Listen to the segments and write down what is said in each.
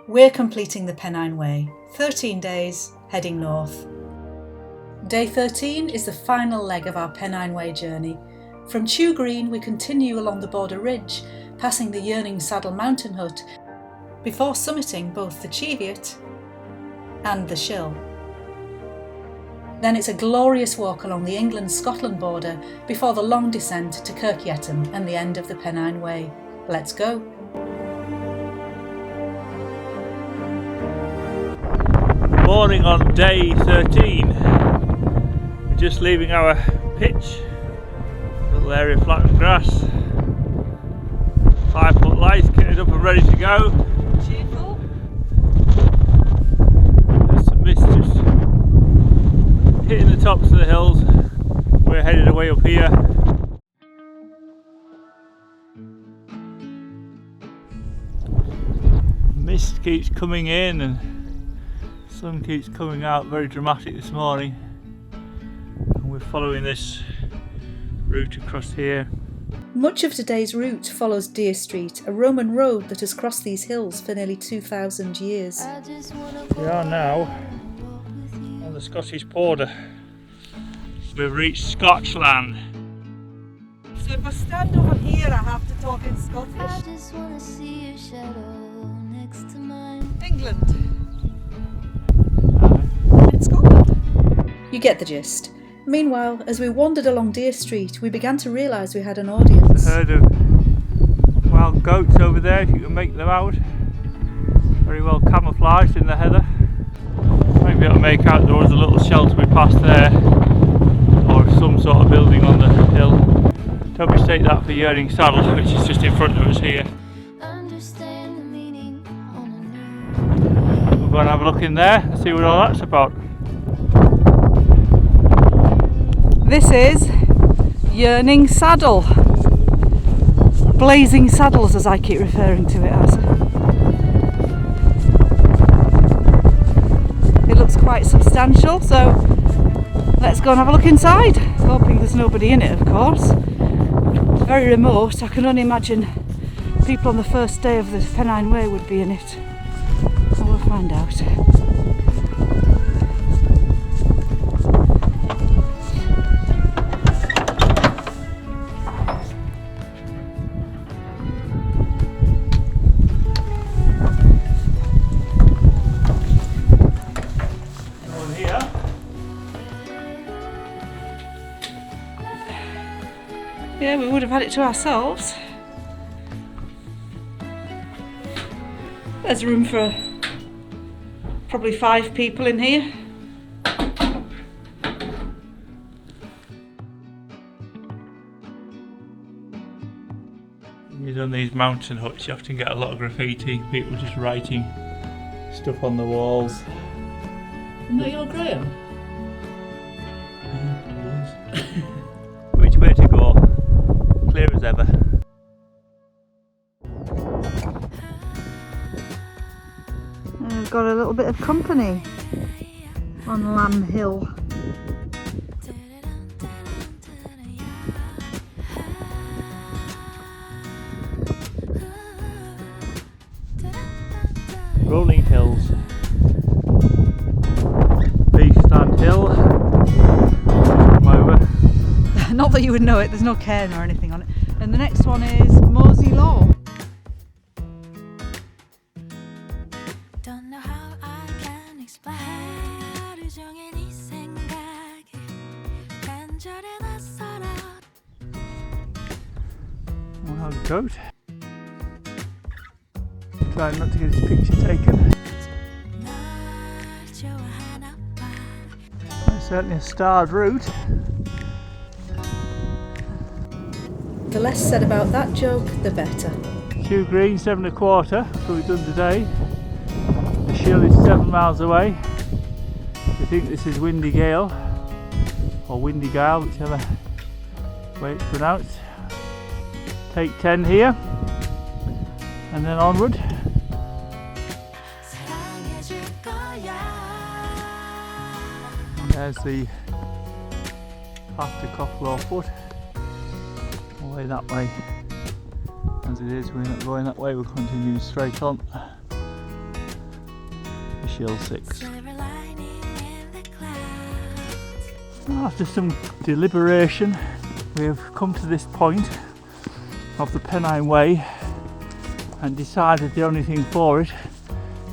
We're completing the Pennine Way, 13 days, heading north. Day 13 is the final leg of our Pennine Way journey. From Chew Green we continue along the border ridge, passing the Yearning Saddle Mountain Hut, before summiting both the Cheviot and the Schil. Then it's a glorious walk along the England-Scotland border before the long descent to Kirk Yetholm and the end of the Pennine Way. Let's go! Morning on day 13. We're just leaving our pitch. Little area of flat grass. 5 foot lights kitted up and ready to go. Cheerful. There's some mist just hitting the tops of the hills. We're headed away up here. Mist keeps coming in and sun keeps coming out, very dramatic this morning, and we're following this route across here. Much of today's route follows Dere Street, a Roman road that has crossed these hills for nearly 2,000 years. We are now on the Scottish border. We've reached Scotland. So if I stand over here I have to talk in Scottish. I just wanna see your shadow next to mine. England. In Scotland. You get the gist. Meanwhile, as we wandered along Dere Street, we began to realise we had an audience. A herd of wild goats over there, if you can make them out. Very well camouflaged in the heather. Might be able to make out there was a little shelter we passed there, or some sort of building on the hill. Don't mistake that for Yearning Saddle, which is just in front of us here. We'll go and have a look in there and see what all that's about. This is Yearning Saddle. Blazing Saddles, as I keep referring to it as. It looks quite substantial, so let's go and have a look inside. Hoping there's nobody in it, of course. It's very remote. I can only imagine people on the first day of the Pennine Way would be in it. So we'll find out. Yeah, we would have had it to ourselves. There's room for probably 5 people in here. When you're on these mountain huts, you often get a lot of graffiti, people just writing stuff on the walls. Isn't that your Graham? Yeah, it is. Which way to go? Clear as ever. We've got a little bit of company on Lamb Hill. Rolling hills. Big Stand Hill. Come over. Not that you would know it, there's no cairn or anything on it. And the next one is Mosey Law. Don't know how I can explain. 하루 종일 네 생각에 간절해 낯설어. Wild goat. Trying not to get his picture taken. It's certainly a starred route. The less said about that joke, the better. Chew Green 7 1/4, that's what we've done today. The Schil is 7 miles away. We think this is Windy Gale, or Windy Gale, whichever way it's pronounced. Take 10 here, and then onward. And there's the path to Coughlaw Foot. Away that way. As it is, we're not going that way, we're continuing straight on. Schil 6. silver lining in the clouds. After some deliberation, we have come to this point of the Pennine Way and decided the only thing for it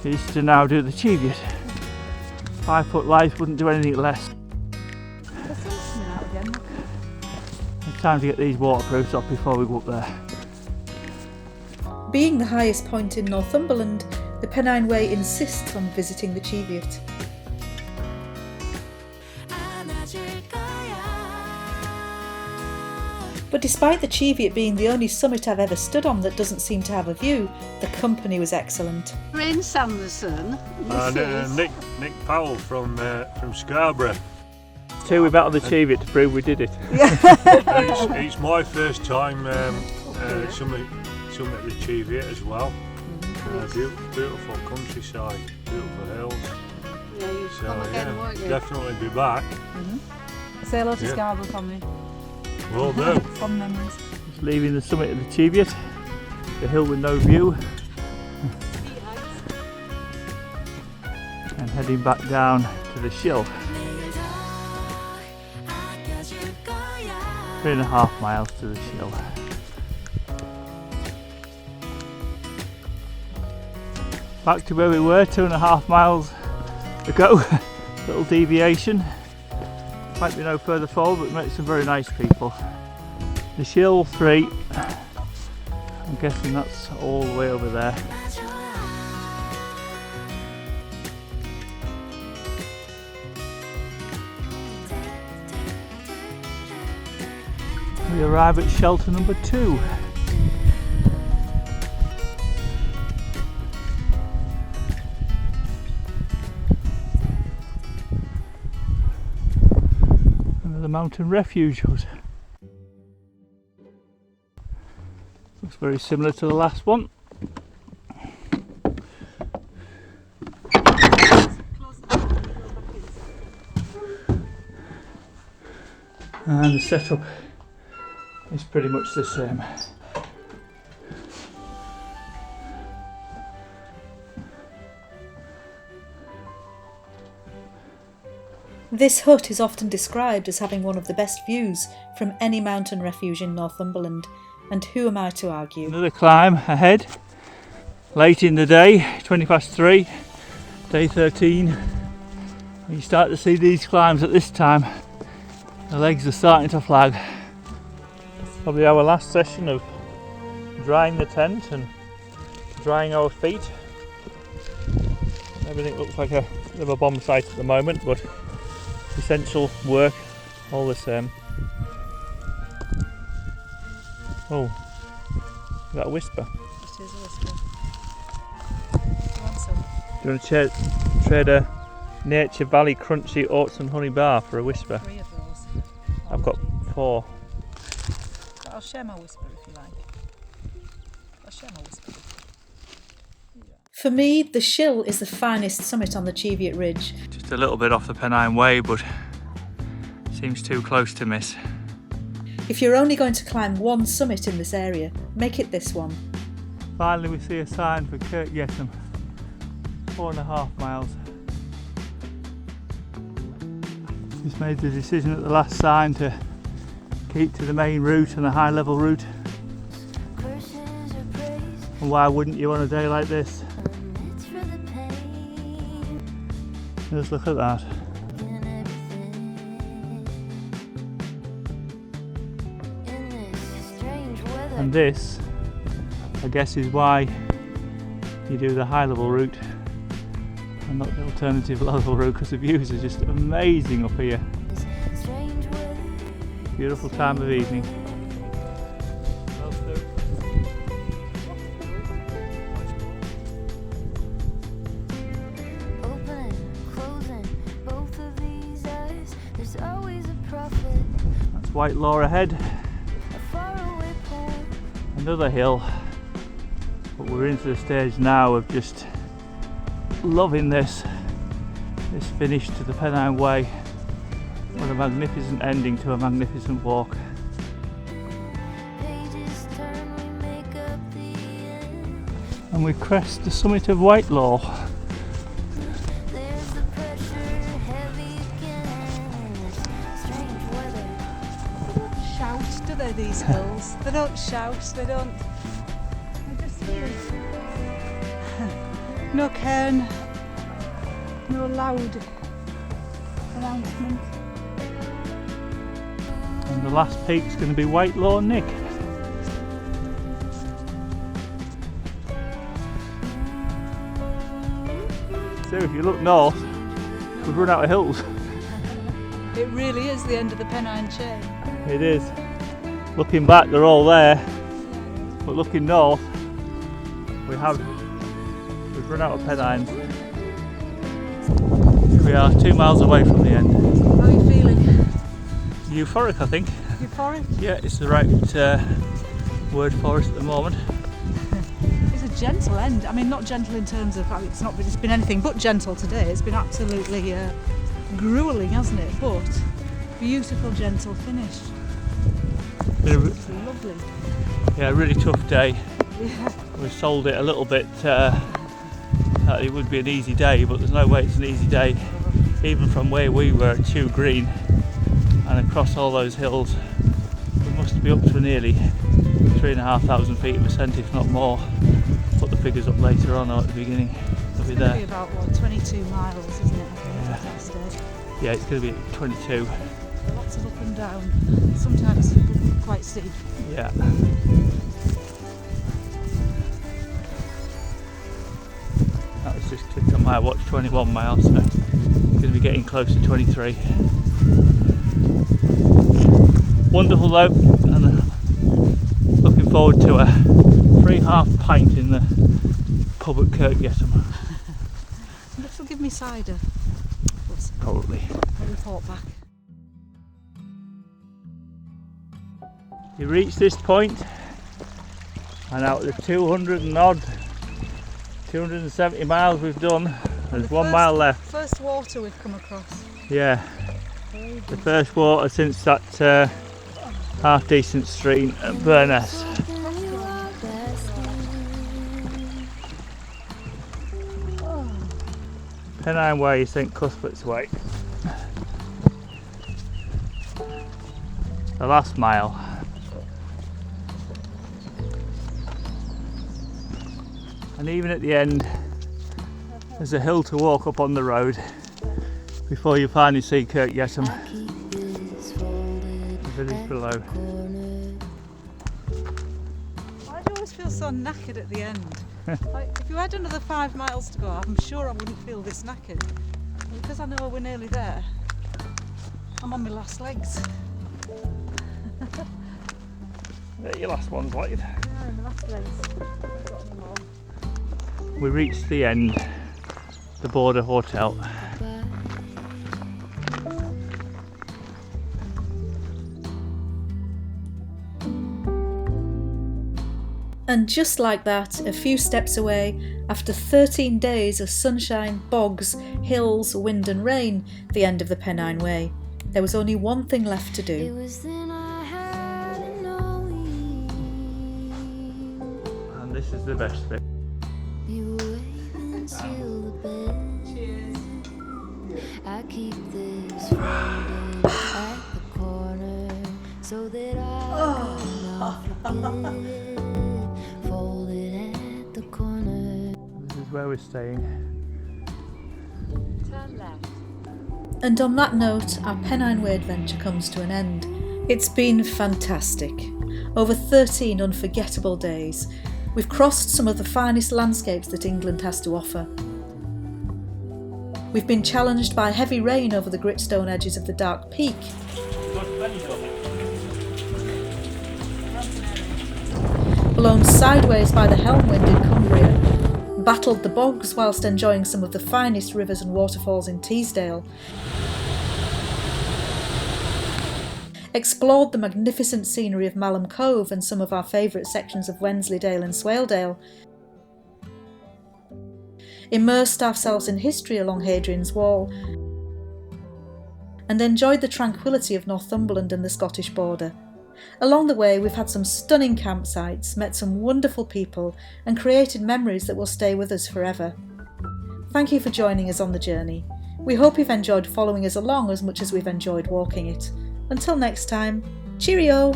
is to now do the Cheviot. 5 foot life wouldn't do anything less. It's time to get these waterproofs off before we go up there. Being the highest point in Northumberland, the Pennine Way insists on visiting the Cheviot. 안아줄 거야. But despite the Cheviot being the only summit I've ever stood on that doesn't seem to have a view, the company was excellent. Bryn Sanderson. And Nick Powell from Scarborough. Two, we battled the Cheviot to prove we did it. It's my first time summit the Cheviot as well. Beautiful countryside, beautiful hills. Yeah, you So come again, won't you? definitely be back. Say hello to Yeah. Scarborough from me. Will do. Fond memories. Just leaving the summit of the Cheviot, the hill with no view, and heading back down to the Schil. 내일 더 아껴줄 거야. 3.5 miles to the Schil. Back to where we were 2.5 miles ago. Little deviation. Might be no further forward, but we met some very nice people. The Schil 3. I'm guessing that's all the way over there. We arrive at shelter number 2. Another mountain refuge hut. Looks very similar to the last one. And the setup is pretty much the same. This hut is often described as having one of the best views from any mountain refuge in Northumberland, and who am I to argue? Another climb ahead, late in the day, 3:20, day 13. When you start to see these climbs at this time, the legs are starting to flag. Probably our last session of drying the tent and drying our feet. Everything looks like a bit of a bomb site at the moment, but essential work all the same. Oh, is that a Wispa? It is a Wispa. You want some? Do you want to trade a Nature Valley Crunchy Oats and Honey Bar for a Wispa? 3 of those. I've got 4. But I'll share my Wispa if you like. I'll share my Wispa. For me, the Schil is the finest summit on the Cheviot Ridge. Just a little bit off the Pennine Way, but seems too close to miss. If you're only going to climb one summit in this area, make it this one. Finally we see a sign for Kirk Yetholm. 4.5 miles. Just made the decision at the last sign to keep to the main route and the high level route. Questions or praise, And why wouldn't you on a day like this? and it's for the pain Just look at that. in everything. In this strange weather. And this, I guess, is why you do the high level route and not the alternative level route, because the views are just amazing up here. Strange weather. Beautiful time of evening. Opening, closing, both of these eyes. There's always a prophet, That's White Law ahead, a faraway poem. another hill. But we're into the stage now of just loving this finish to the Pennine Way. What a magnificent ending to a magnificent walk. Pages turn, we make up the end. And we crest the summit of White Law. they, these hills? They don't shout, they don't... They're just here. No cairn, no loud announcement. And the last peak's going to be Whitelaw, Nick. So if you look north, we've run out of hills. It really is the end of the Pennine chain. It is. Looking back, they're all there, but looking north, we've run out of Pennines. Here we are, 2 miles away from the end. How are you feeling? Euphoric, I think. Euphoric? Yeah, it's the right word for us at the moment. It's a gentle end. I mean, not gentle in terms of, it's been anything but gentle today. It's been absolutely grueling, hasn't it? But beautiful, gentle finish. It's lovely. Yeah, a really tough day. Yeah. We sold it a little bit that it would be an easy day, but there's no way it's an easy day. Even from where we were at Chew Green and across all those hills, we must be up to nearly 3,500 feet of ascent, if not more. Put the figures up later on or at the beginning. They'll be there. It's going to be about 22 miles, isn't it? I think that's day. Yeah, it's going to be 22. Lots of up and down. Sometimes quite steep. Yeah. That was just clicked on my watch, 21 miles, so going to be getting close to 23. Wonderful though, and looking forward to a free half pint in the pub at Kirk Yetholm. This will give me cider. Probably. I'll report back. You reach this point, and out of the 270 miles we've done, there's 1 mile left. First water we've come across. Yeah, the first water since that half decent stream at Burness. Pennine Way, St Cuthbert's Way. The last mile. And even at the end, there's a hill to walk up on the road before you finally see Kirk Yetholm, the village below. Why do you always feel so knackered at the end? Like, if you had another 5 miles to go, I'm sure I wouldn't feel this knackered. Because I know we're nearly there, I'm on my last legs. Your last one's light. Yeah, my last legs. I've got them all. We reached the end, the Border Hotel. And just like that, a few steps away, after 13 days of sunshine, bogs, hills, wind and rain, the end of the Pennine Way, there was only one thing left to do. And this is the best bit. Cheers. I keep this folded at the corner so that I don't forget. Folded at the corner. This is where we're staying. Turn left. And on that note, our Pennine Way adventure comes to an end. It's been fantastic. Over 13 unforgettable days. We've crossed some of the finest landscapes that England has to offer. We've been challenged by heavy rain over the gritstone edges of the Dark Peak. Blown sideways by the helm wind in Cumbria. Battled the bogs whilst enjoying some of the finest rivers and waterfalls in Teesdale. Explored the magnificent scenery of Malham Cove and some of our favourite sections of Wensleydale and Swaledale. Immersed ourselves in history along Hadrian's Wall. And enjoyed the tranquility of Northumberland and the Scottish border. Along the way, we've had some stunning campsites, met some wonderful people, and created memories that will stay with us forever. Thank you for joining us on the journey. We hope you've enjoyed following us along as much as we've enjoyed walking it. Until next time, cheerio!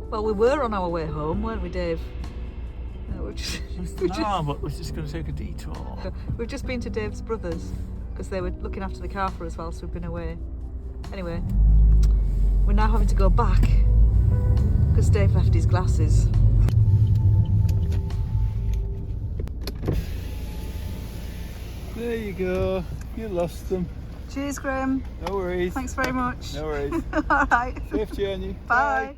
Well, we were on our way home, weren't we, Dave? No, we've just, but we're just going to take a detour. we've just been to Dave's brothers because they were looking after the car for us whilst we've been away. Anyway, we're now having to go back because Dave left his glasses. There you go. You lost them. Cheers, Graham. No worries. Thanks very much. No worries. All right. Safe journey. Bye.